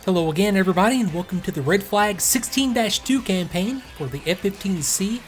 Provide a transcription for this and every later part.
Hello again everybody and welcome to the Red Flag 16-2 campaign for the F-15C.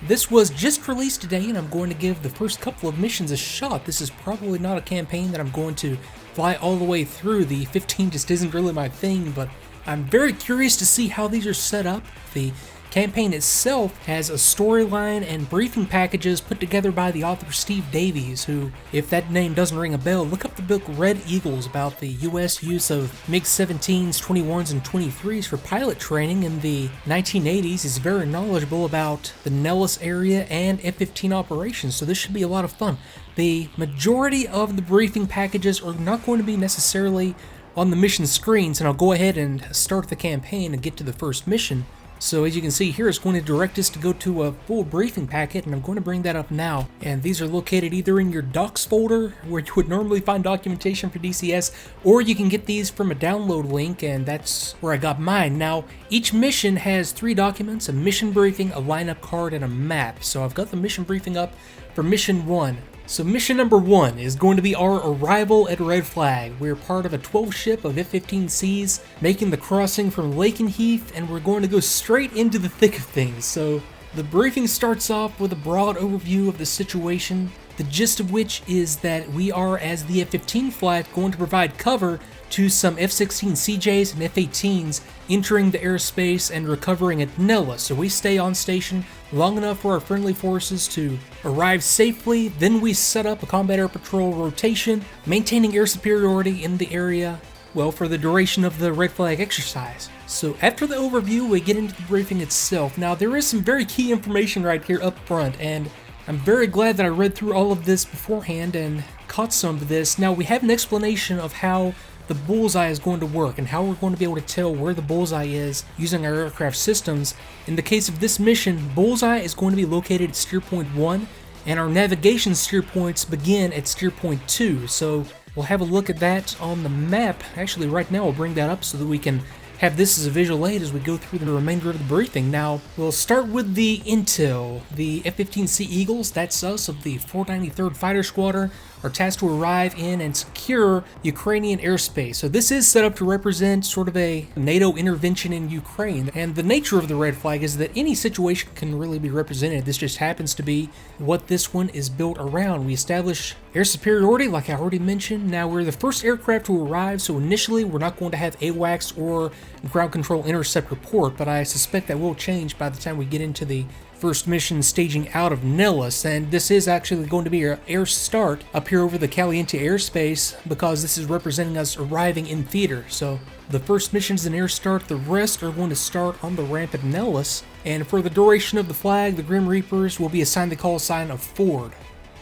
This was just released today and I'm going to give the first couple of missions a shot. This is probably not a campaign that I'm going to fly all the way through. The 15 just isn't really my thing, but I'm very curious to see how these are set up. The campaign itself has a storyline and briefing packages put together by the author Steve Davies, who, if that name doesn't ring a bell, look up the book Red Eagles about the US use of MiG-17s, 21s, and 23s for pilot training in the 1980s. He's very knowledgeable about the Nellis area and F-15 operations, so this should be a lot of fun. The majority of the briefing packages are not going to be necessarily on the mission screens, and I'll go ahead and start the campaign and get to the first mission. So as you can see here, it's going to direct us to go to a full briefing packet, and I'm going to bring that up now. And these are located either in your docs folder, where you would normally find documentation for DCS, or you can get these from a download link, and that's where I got mine. Now, each mission has 3 documents: a mission briefing, a lineup card, and a map. So I've got the mission briefing up for mission 1. So mission number 1 is going to be our arrival at Red Flag. We're part of a 12 ship of F-15Cs making the crossing from Lakenheath, and we're going to go straight into the thick of things. So the briefing starts off with a broad overview of the situation, the gist of which is that we are, as the F-15 flag, going to provide cover to some F-16 CJs and F-18s entering the airspace and recovering at Nellis. So we stay on station long enough for our friendly forces to arrive safely, then we set up a combat air patrol rotation, maintaining air superiority in the area, well, for the duration of the Red Flag exercise. So after the overview, we get into the briefing itself. Now, there is some very key information right here up front, and I'm very glad that I read through all of this beforehand and caught some of this. Now, we have an explanation of how the bullseye is going to work and how we're going to be able to tell where the bullseye is using our aircraft systems. In the case of this mission, bullseye is going to be located at steer point 1, and our navigation steer points begin at steer point 2. So we'll have a look at that on the map. Actually, right now we'll bring that up so that we can have this as a visual aid as we go through the remainder of the briefing. Now, we'll start with the intel. The F-15C Eagles, that's us of the 493rd Fighter Squadron, are tasked to arrive in and secure Ukrainian airspace. So this is set up to represent sort of a NATO intervention in Ukraine, and the nature of the Red Flag is that any situation can really be represented. This just happens to be what this one is built around. We establish air superiority, like I already mentioned. Now, we're the first aircraft to arrive, so initially we're not going to have AWACS or ground control intercept report, but I suspect that will change by the time we get into the first mission staging out of Nellis, and this is actually going to be our air start up here over the Caliente airspace because this is representing us arriving in theater. So the first mission is an air start, the rest are going to start on the ramp at Nellis, and for the duration of the flag, the Grim Reapers will be assigned the call sign of Ford.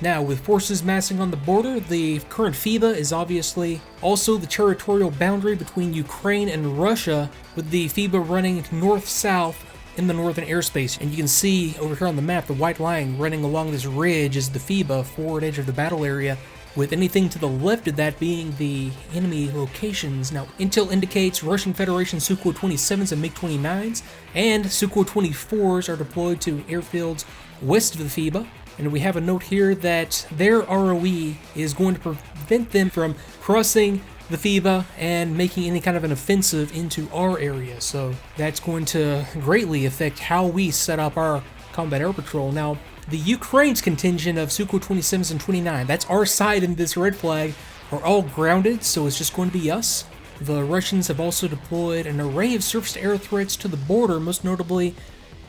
Now, with forces massing on the border, the current FIBA is obviously also the territorial boundary between Ukraine and Russia, with the FIBA running north-south in the northern airspace. And you can see over here on the map, the white line running along this ridge is the FIBA, forward edge of the battle area, with anything to the left of that being the enemy locations. Now, intel indicates Russian Federation Sukhoi 27s and MiG-29s and Sukhoi 24s are deployed to airfields west of the FIBA. And we have a note here that their ROE is going to prevent them from crossing the FIBA and making any kind of an offensive into our area. So that's going to greatly affect how we set up our combat air patrol. Now, the Ukraine's contingent of Sukhoi 27s and 29, that's our side in this Red Flag, are all grounded, so it's just going to be us. The Russians have also deployed an array of surface-to-air threats to the border, most notably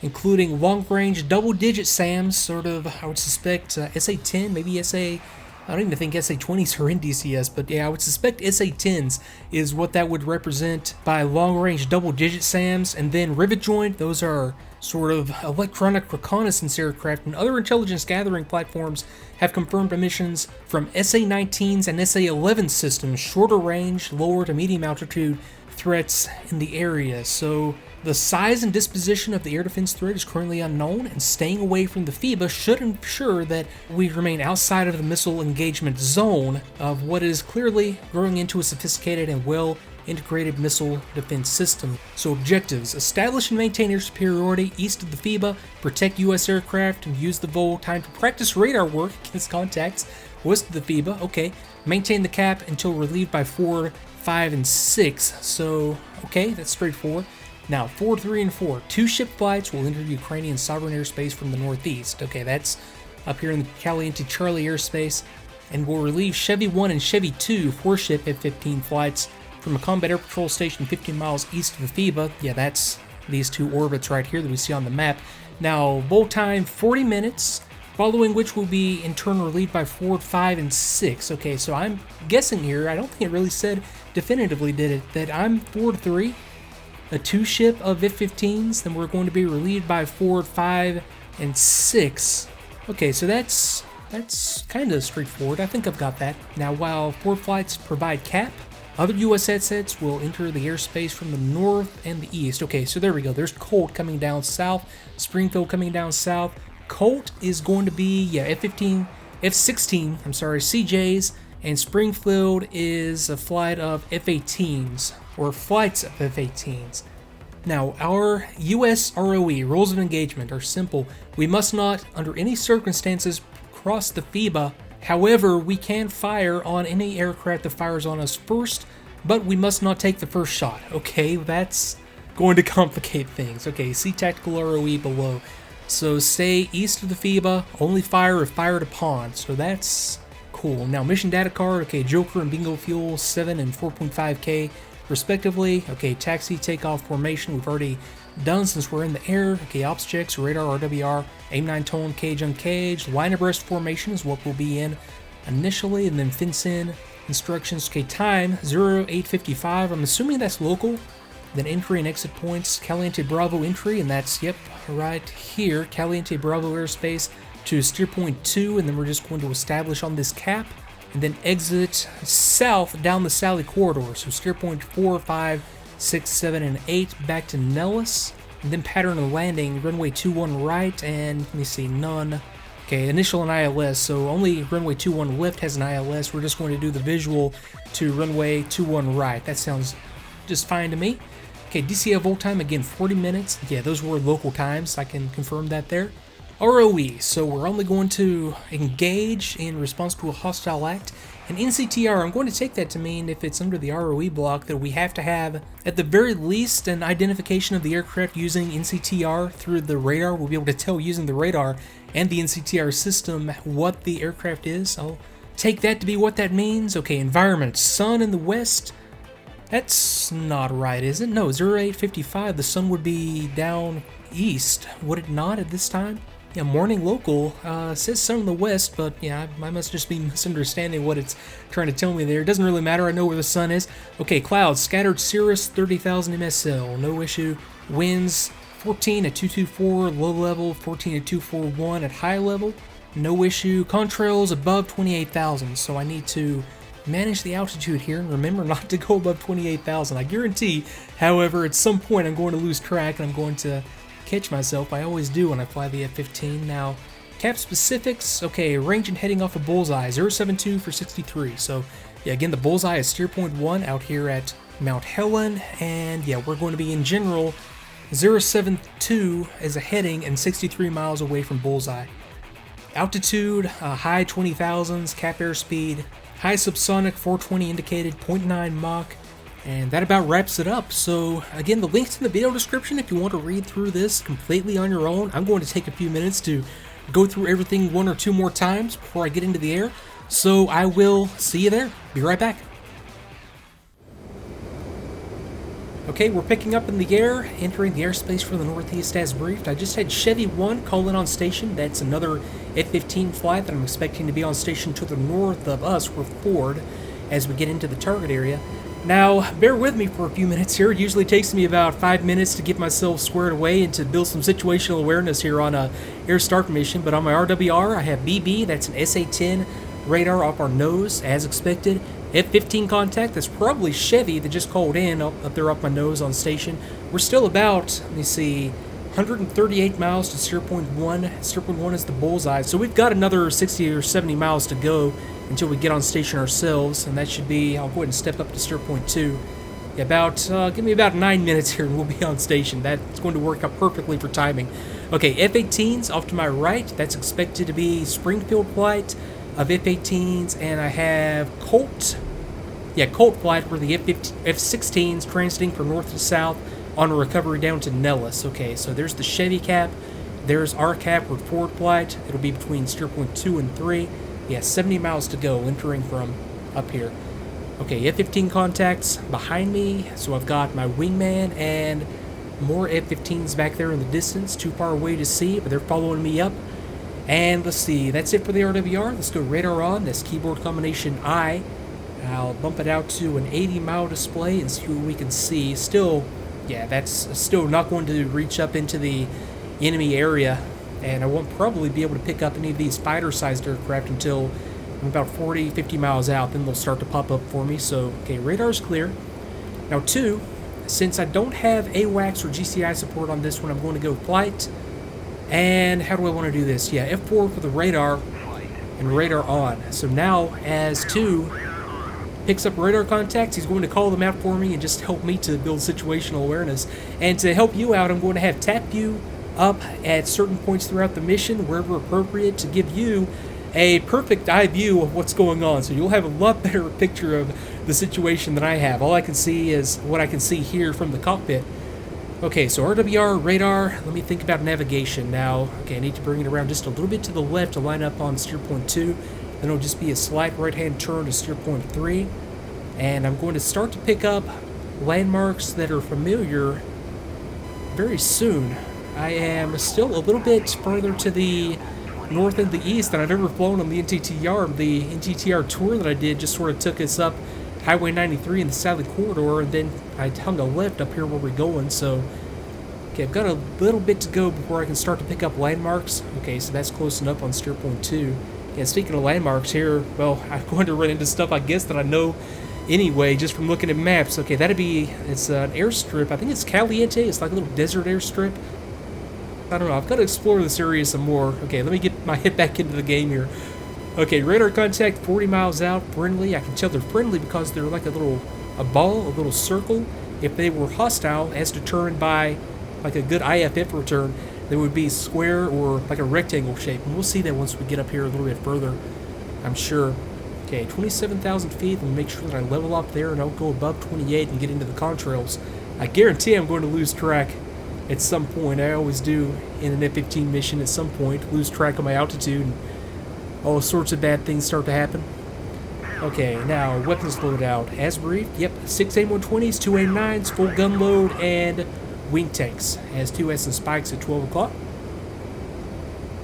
including long-range double-digit SAMs, sort of, I would suspect, SA-10, maybe I don't even think SA-20s are in DCS, but yeah, I would suspect SA-10s is what that would represent by long-range double-digit SAMs, and then rivet joint, those are sort of electronic reconnaissance aircraft, and other intelligence gathering platforms have confirmed emissions from SA-19s and SA-11 systems, shorter range, lower to medium altitude threats in the area. So the size and disposition of the air defense threat is currently unknown, and staying away from the FIBA should ensure that we remain outside of the missile engagement zone of what is clearly growing into a sophisticated and well-integrated missile defense system. So objectives: establish and maintain air superiority east of the FIBA, protect U.S. aircraft, and use the VOL time to practice radar work against contacts west of the FIBA. Okay. Maintain the cap until relieved by 4, 5, and 6. So, Okay, that's straightforward. Now, 4, 3, and 4. 2 ship flights will enter Ukrainian sovereign airspace from the northeast. Okay, that's up here in the Caliente Charlie airspace. And we'll relieve Chevy 1 and Chevy 2 4-ship F-15 flights from a combat air patrol station 15 miles east of the FIBA. Yeah, that's these 2 orbits right here that we see on the map. Now, bolt time 40 minutes, following which will be in turn relieved by Ford 5 and 6. Okay, so I'm guessing here, I don't think it really said definitively, did it, that I'm Ford 3, a 2-ship of F-15s, then we're going to be relieved by Ford 5 and 6. Okay, so that's kind of straightforward. I think I've got that. Now, while Ford flights provide cap, other U.S. assets will enter the airspace from the north and the east. Okay, so there we go. There's Colt coming down south, Springfield coming down south. Colt is going to be, yeah, F-16, CJs, and Springfield is a flight of F-18s, or flights of F-18s. Now, our U.S. ROE, rules of engagement, are simple. We must not, under any circumstances, cross the FIBA. However, we can fire on any aircraft that fires on us first, but we must not take the first shot. Okay, that's going to complicate things. Okay, see tactical ROE below. So stay east of the FIBA, only fire if fired upon. So that's cool. Now, mission data card, okay, Joker and Bingo Fuel, 7 and 4.5K respectively. Okay, taxi takeoff formation we've already done since we're in the air. Okay, ops checks, radar, RWR, aim 9 tone, cage uncaged. Line abreast formation is what we'll be in initially, and then fence in instructions. Okay, time 0855. I'm assuming that's local. Then entry and exit points, Caliente Bravo entry, and that's, yep, right here, Caliente Bravo airspace to steer point 2, and then we're just going to establish on this cap, and then exit south down the Sally corridor. So steer point 4, 5, 6, 7, and 8 back to Nellis, and then pattern of landing, runway 21 right, and let me see, none. Okay, initial and ILS, so only runway 21 left has an ILS. We're just going to do the visual to runway 21 right. That sounds just fine to me. Okay, DCS volt time, again, 40 minutes. Yeah, those were local times. I can confirm that there. ROE, so we're only going to engage in response to a hostile act. And NCTR, I'm going to take that to mean if it's under the ROE block that we have to have, at the very least, an identification of the aircraft using NCTR through the radar. We'll be able to tell using the radar and the NCTR system what the aircraft is. I'll take that to be what that means. Okay, environment, sun in the west. That's not right, is it? No, 0855, the sun would be down east, would it not at this time? Yeah, morning local, says sun in the west, but yeah, I must just be misunderstanding what it's trying to tell me there. It doesn't really matter, I know where the sun is. Okay, clouds, scattered cirrus, 30,000 MSL, no issue. Winds, 14 at 224, low level, 14 at 241 at high level, no issue. Contrails above 28,000, so I need to manage the altitude here and remember not to go above 28,000. I guarantee, however, at some point I'm going to lose track and I'm going to catch myself. I always do when I fly the F-15. Now, cap specifics, okay, range and heading off of Bullseye, 072 for 63. So, yeah, again, the Bullseye is steer point 1 out here at Mount Helen, and yeah, we're going to be in general 072 as a heading and 63 miles away from Bullseye. Altitude, high 20,000s, cap airspeed, high subsonic 420 indicated, 0.9 Mach, and that about wraps it up. So again, the link's in the video description if you want to read through this completely on your own. I'm going to take a few minutes to go through everything 1 or 2 more times before I get into the air. So I will see you there. Be right back. Okay, we're picking up in the air, entering the airspace for the northeast as briefed. I just had Chevy 1 call in on station. That's another F-15 flight that I'm expecting to be on station to the north of us with Ford as we get into the target area. Now, bear with me for a few minutes here. It usually takes me about 5 minutes to get myself squared away and to build some situational awareness here on a air start mission. But on my RWR, I have BB, that's an SA-10 radar off our nose, as expected. F-15 contact, that's probably Chevy that just called in up there off my nose on station. We're still about, let me see, 138 miles to steer point 1. Steer point 1 is the Bullseye. So we've got another 60 or 70 miles to go until we get on station ourselves, and that should be, I'll go ahead and step up to steer point 2. Yeah, give me about 9 minutes here and we'll be on station. That's going to work out perfectly for timing. Okay, F-18s off to my right. That's expected to be Springfield flight of F-18s, and I have Colt. yeah, Colt flight where the F-16 is transiting from north to south on a recovery down to Nellis. Okay, so there's the Chevy cap. There's our cap with forward flight. It'll be between steer point 2 and 3. Yeah, 70 miles to go entering from up here. Okay, F-15 contacts behind me. So I've got my wingman and more F-15s back there in the distance. Too far away to see, but they're following me up. And let's see, that's it for the RWR. Let's go radar on. That's keyboard combination I. I'll bump it out to an 80-mile display and see what we can see. Still, yeah, that's still not going to reach up into the enemy area, and I won't probably be able to pick up any of these fighter-sized aircraft until I'm about 40, 50 miles out. Then they'll start to pop up for me. So, okay, radar's clear. Now, 2, since I don't have AWACS or GCI support on this one, I'm going to go flight. And how do I want to do this? Yeah, F4 for the radar and radar on. So now, as 2 picks up radar contacts, he's going to call them out for me and just help me to build situational awareness. And to help you out, I'm going to have TACVIEW up at certain points throughout the mission, wherever appropriate, to give you a perfect eye view of what's going on. So you'll have a lot better picture of the situation than I have. All I can see is what I can see here from the cockpit. Okay, so RWR, radar, let me think about navigation now. Okay, I need to bring it around just a little bit to the left to line up on steer point 2. Then it'll just be a slight right-hand turn to steer point 3. And I'm going to start to pick up landmarks that are familiar very soon. I am still a little bit further to the north and the east than I've ever flown on the NTTR. The NTTR tour that I did just sort of took us up Highway 93 in the Sally Corridor, and then I hung a left up here where we're going. So, okay, I've got a little bit to go before I can start to pick up landmarks. Okay, so that's close enough on steer point 2. Yeah, speaking of landmarks here, well, I'm going to run into stuff, I guess, that I know anyway, just from looking at maps. Okay, it's an airstrip. I think it's Caliente. It's like a little desert airstrip. I don't know. I've got to explore this area some more. Okay, let me get my head back into the game here. Okay, radar contact 40 miles out, friendly. I can tell they're friendly because they're like a ball, a little circle. If they were hostile, as determined by like a good IFF return, they would be square or like a rectangle shape. And we'll see that once we get up here a little bit further, I'm sure. Okay, 27,000 feet. Let me make sure that I level up there and I'll go above 28 and get into the contrails. I guarantee I'm going to lose track at some point. I always do in an F-15 mission at some point. Lose track of my altitude and all sorts of bad things start to happen. Okay, now weapons loadout. As briefed, yep, 6 AIM-120s, 2 AIM-9s, full gun load, and wing tanks. Has 2 S and spikes at 12 o'clock.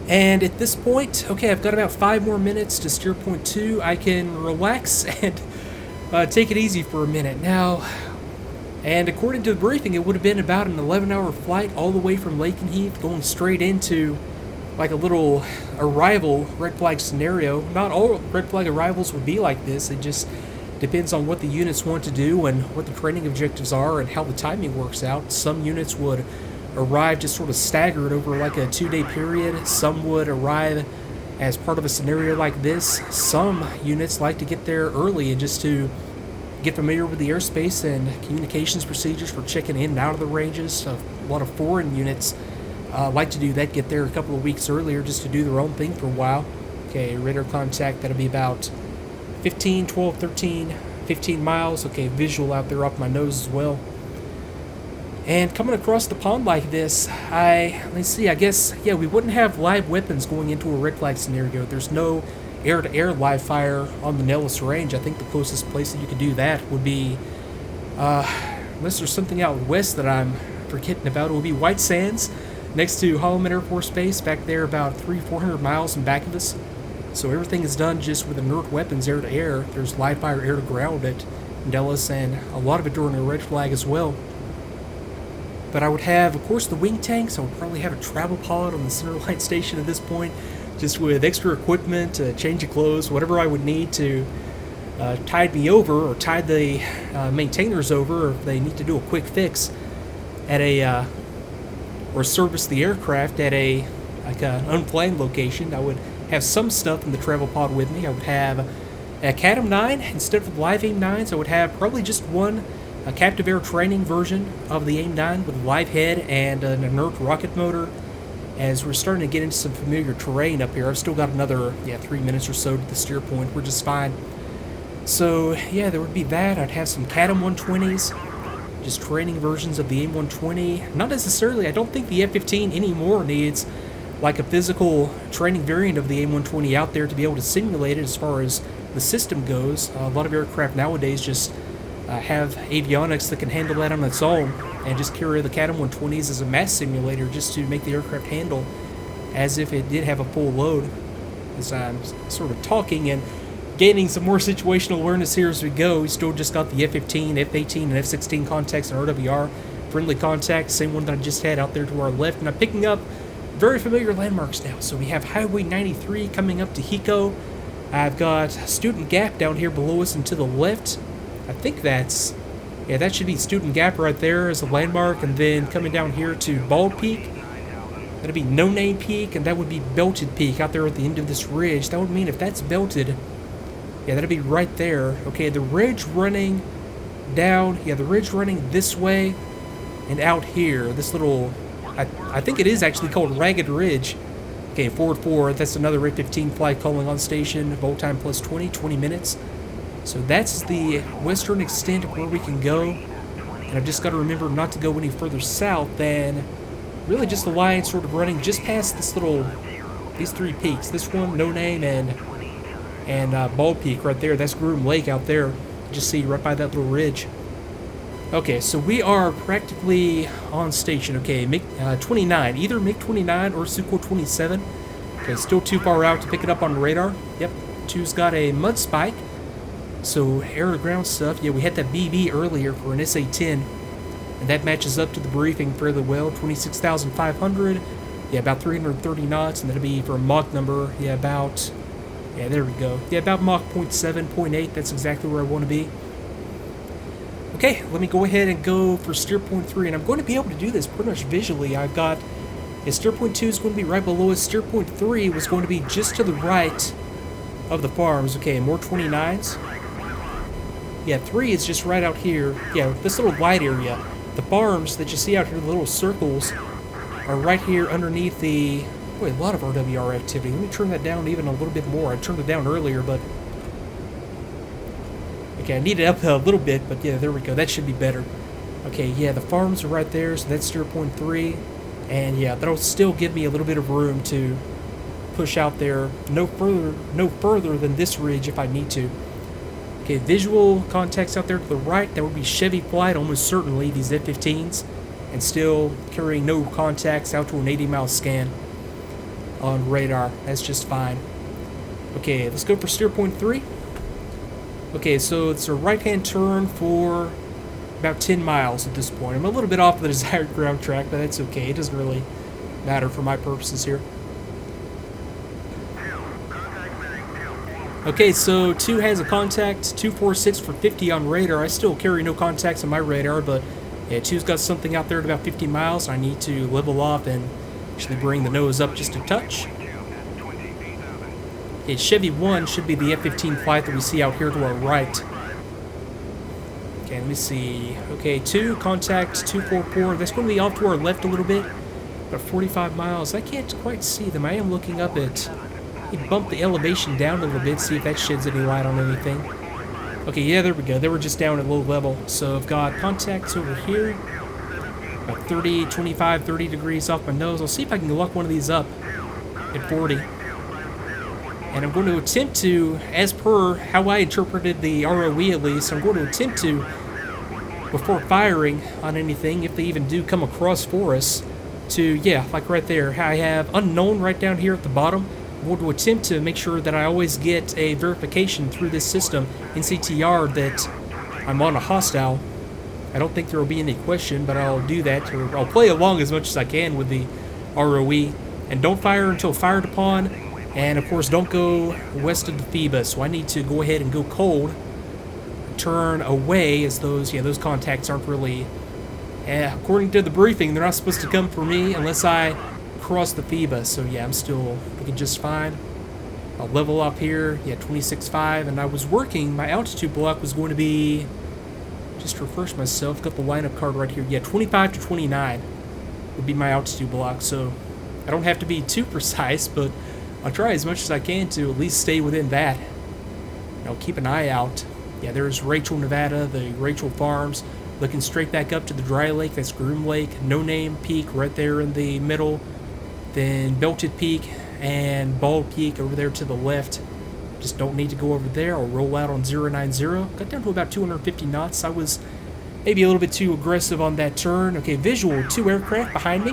And at this point, okay, I've got about 5 more minutes to steer point 2. I can relax and take it easy for a minute. Now, and according to the briefing, it would have been about an 11-hour flight all the way from Lakenheath, going straight into like a little arrival red flag scenario. Not all red flag arrivals would be like this. It just depends on what the units want to do and what the training objectives are and how the timing works out. Some units would arrive just sort of staggered over like a 2-day period. Some would arrive as part of a scenario like this. Some units like to get there early and just to get familiar with the airspace and communications procedures for checking in and out of the ranges. A lot of foreign units like to do that, get there a couple of weeks earlier just to do their own thing for a while. Okay, radar contact, that'll be about 15, 12, 13, 15 miles. Okay, visual out there off my nose as well. And coming across the pond like this, let's see, I guess, yeah, we wouldn't have live weapons going into a red flag scenario. There's no air-to-air live fire on the Nellis range. I think the closest place that you could do that would be, unless there's something out west that I'm forgetting about, it would be White Sands, next to Holloman Air Force Base, back there about 300-400 miles in back of us. So everything is done just with inert weapons air-to-air. There's live fire air-to-ground at Nellis, and a lot of it during a red flag as well. But I would have, of course, the wing tanks. I would probably have a travel pod on the center line station at this point, just with extra equipment, change of clothes, whatever I would need to tide me over or tide the maintainers over if they need to do a quick fix at a or service the aircraft at a unplanned location. I would have some stuff in the travel pod with me. I would have a CATM 9 instead of the live AIM-9s. I would have probably just one captive air training version of the AIM-9 with a live head and an inert rocket motor. As we're starting to get into some familiar terrain up here, I've still got another 3 minutes or so to the steer point. We're just fine. So yeah, there would be that. I'd have some CAD M120s, just training versions of the M120. Not necessarily, I don't think the F-15 anymore needs like a physical training variant of the M120 out there to be able to simulate it as far as the system goes. A lot of aircraft nowadays just have avionics that can handle that on its own and just carry the CAD M120s as a mass simulator just to make the aircraft handle as if it did have a full load. As I'm sort of talking and gaining some more situational awareness here as we go. We still just got the F-15, F-18, and F-16 contacts and RWR. Friendly contact, same one that I just had out there to our left. And I'm picking up very familiar landmarks now. So we have Highway 93 coming up to Hiko. I've got Student Gap down here below us and to the left. I think that's, yeah, that should be Student Gap right there as a landmark. And then coming down here to Bald Peak. That'd be No Name Peak, and that would be Belted Peak out there at the end of this ridge. That would mean if that's belted, yeah, that'd be right there. Okay, the ridge running down, yeah, the ridge running this way and out here. This little, I think it is actually called Ragged Ridge. Okay, forward 4, that's another F-15 flight calling on station. Volt time plus 20 minutes. So that's the western extent of where we can go. And I've just got to remember not to go any further south than really just the line sort of running just past this little, these 3 peaks. This one, No Name, and Bald Peak right there. That's Groom Lake out there. Just see right by that little ridge. Okay, so we are practically on station. Okay, MiG-29. Either MiG-29 or Sukhoi 27. Okay, still too far out to pick it up on radar. Yep, 2's got a mud spike. So air-to-ground stuff. Yeah, we had that BB earlier for an SA-10. And that matches up to the briefing fairly well. 26,500. Yeah, about 330 knots. And that'll be for a Mach number. Yeah, about... Yeah, there we go. Yeah, about Mach 0.7, 0.8. That's exactly where I want to be. Okay, let me go ahead and go for steer point 3. And I'm going to be able to do this pretty much visually. I've got... Yeah, steer point 2 is going to be right below us. Steer point 3 was going to be just to the right of the farms. Okay, more 29s. Yeah, 3 is just right out here. Yeah, this little white area. The farms that you see out here, the little circles, are right here underneath the... Boy, a lot of RWR activity. Let me turn that down even a little bit more. I turned it down earlier, but... Okay, I need it up a little bit, but yeah, there we go. That should be better. Okay, yeah, the farms are right there, so that's 0.3. And yeah, that'll still give me a little bit of room to push out there. No further than this ridge if I need to. Okay, visual contacts out there to the right. That would be Chevy flight, almost certainly, these F-15s. And still carrying no contacts out to an 80-mile scan on radar. That's just fine. Okay, let's go for steer point 3. Okay, so it's a right-hand turn for about 10 miles at this point. I'm a little bit off the desired ground track, but that's okay. It doesn't really matter for my purposes here. Okay, so 2 has a contact, 246 for 50 on radar. I still carry no contacts on my radar, but yeah, 2's got something out there at about 50 miles. I need to level off and actually bring the nose up just a touch. Okay, Chevy 1 should be the F-15 flight that we see out here to our right. Okay, let me see. Okay, 2, contact 244. That's going to be off to our left a little bit, about 45 miles. I can't quite see them. I am looking up at... Bump the elevation down a little bit, see if that sheds any light on anything. Okay, yeah, there we go. They were just down at low level. So I've got contacts over here. About 30, 25, 30 degrees off my nose. I'll see if I can lock one of these up at 40. And I'm going to attempt to, as per how I interpreted the ROE at least, I'm going to attempt to, before firing on anything, if they even do come across for us, to, yeah, like right there. I have unknown right down here at the bottom. I'm going to attempt to make sure that I always get a verification through this system, NCTR, that I'm on a hostile. I don't think there will be any question, but I'll do that. Or I'll play along as much as I can with the ROE. And don't fire until fired upon. And of course, don't go west of the FIBA. So I need to go ahead and go cold. Turn away, as those contacts aren't really... according to the briefing, they're not supposed to come for me unless I cross the FIBA. So yeah, I'm still looking just fine. I'll level up here. Yeah, 26.5. And I was working, my altitude block was going to be... Just to refresh myself, got the lineup card right here. Yeah, 25 to 29 would be my altitude block. So I don't have to be too precise, but I'll try as much as I can to at least stay within that. I'll keep an eye out. Yeah, there's Rachel, Nevada, the Rachel Farms. Looking straight back up to the dry lake, that's Groom Lake. No Name Peak right there in the middle. Then Belted Peak and Bald Peak over there to the left. Just don't need to go over there. I'll roll out on 090. Got down to about 250 knots. I was maybe a little bit too aggressive on that turn. Okay, visual, 2 aircraft behind me.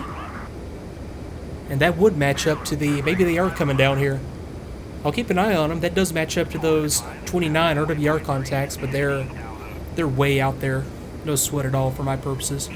And that would match up to the, maybe they are coming down here. I'll keep an eye on them. That does match up to those 29 RWR contacts, but they're way out there. No sweat at all for my purposes.